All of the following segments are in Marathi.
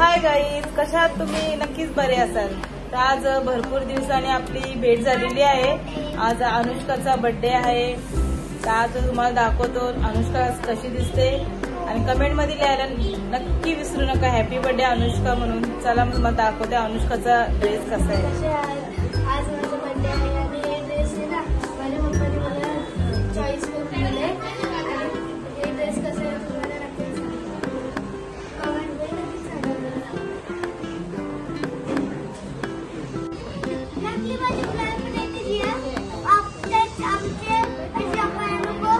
हाय गाईज, कशा आहात तुम्ही? नक्कीच बरे असाल. तर आज भरपूर दिवसांनी आपली भेट झालेली आहे. आज अनुष्काचा बर्थडे आहे. तर आज तुम्हाला दाखवतो अनुष्का कशी दिसते आणि कमेंट मध्ये लिहायला नक्की विसरू नका हॅपी बर्थडे अनुष्का म्हणून. चला मग मला दाखवते अनुष्काचा ड्रेस कसा आहे. आज माझा बर्थडे आहे आणि हे ड्रेस आहे ना माझ्या पप्पाने मला चॉईस करून दिले आणि हे ड्रेस कसं आहे तुम्हाला नक्की कमेंट मध्ये नक्की सांगा. नक्की माझी प्लॅन बनायची जी आहे आमचे ऐसे अपने को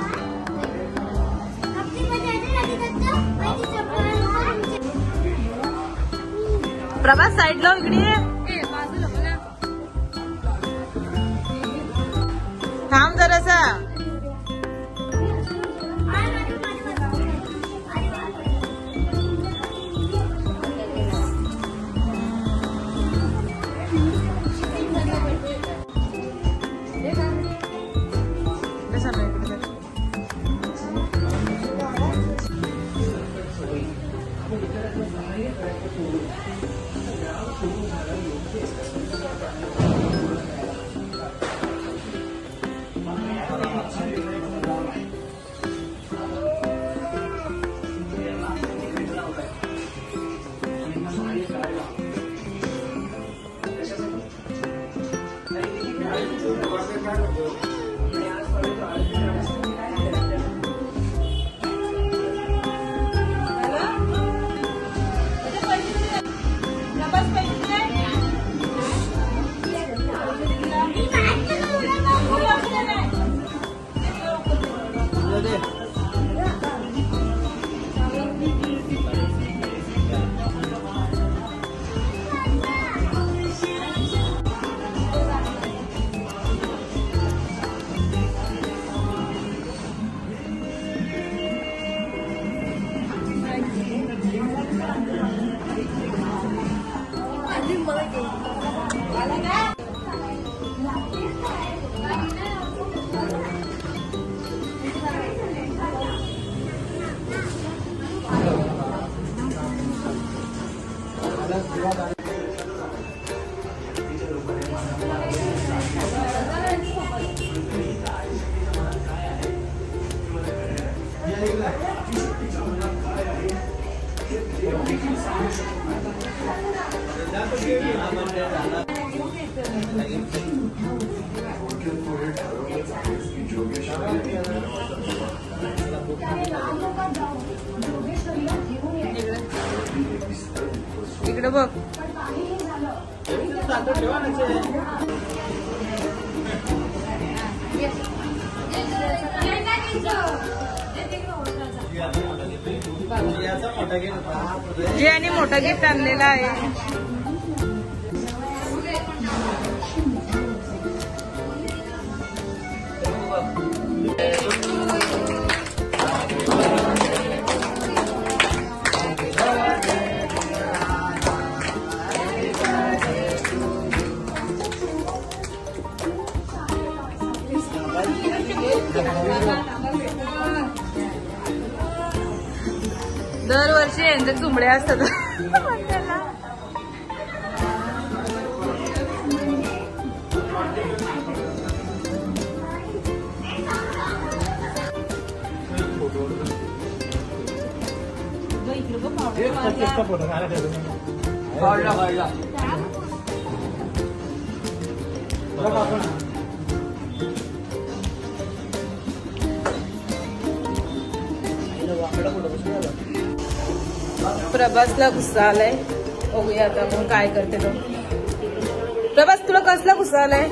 नक्की मजा येते लगी करता माहिती चपला प्रभास साईडला इकडे थांब जरासा. इकडे बघ. जे आणि मोठा गिफ्ट आणलेला आहे. दरवर्षी यांचे चुंबडे असतात. प्रभासला गुस्सा आलाय. बघूया आता मग काय करते तो. प्रभास तुला कसला गुस्सा आलाय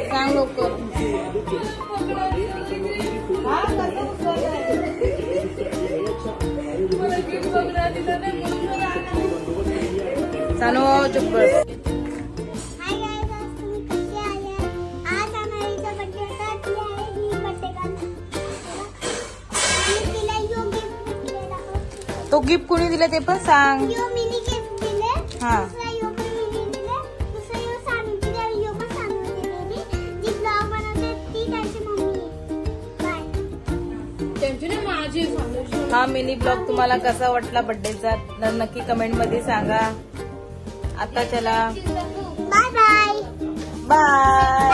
सांग लवकर. सानू चुप बस. तो गिफ्ट कोणी दिले ते पण सांग. हा त्यांची ना माझी हा मिनी ब्लॉग तुम्हाला कसा वाटला बर्थडेचा तर नक्की कमेंट मध्ये सांगा. आता चला बाय बाय. बाय.